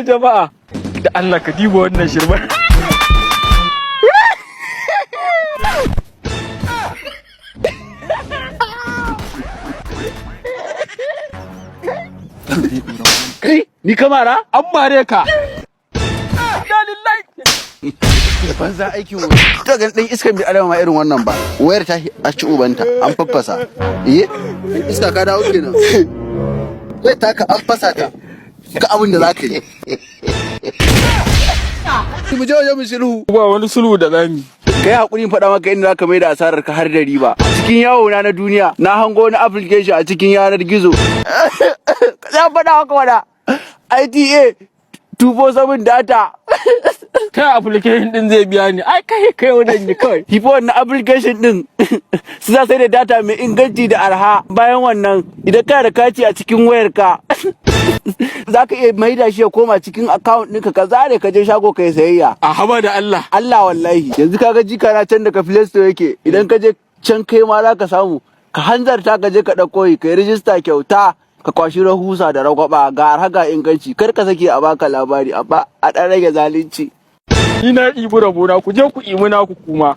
Jama'a da Allah ka diba wannan shirman. Kai, ni kamara? An mare ka. Banza aikin wani. Ta ganin ɗan iska mai alama ma irin wannan ba. Wayar ta a ci ubanta, an faffasa. Ɗan iska ka dawo kenan. Wai taka an fasa ta. Ga abin da za ka yi. Mu je wajen mu sulhu. Ba wani sulhu da zamu. Kai hakurin faɗa maka inda zaka mai da asarar ka har da riba. Cikin yawo na duniya, na hango wani application a cikin yanar gizo. Ka faɗa maka wada. ITA 247 data. Ta application din zai biya ni. Ai kai wannan ne kawai. Hifo wannan application din su za sai da data mai inganci da arha. Bayan wannan idan kana da kati a cikin wayarka za ka iya maida shi ya koma cikin account ɗinka ka zare ka je shago ka yi sayayya. A haba da Allah. Allah wallahi. Yanzu kaga jika na can daga Play Store yake idan ka je can kai ma za ka samu ka hanzarta ka je ka ɗauko yi ka yi rijista kyauta ka kwashi rahusa da ragwaba ga arha ga inganci kar ka sake a baka labari a ɗan rage zalunci. Ni na ɗibi rabona ku je ku imuna ku kuma.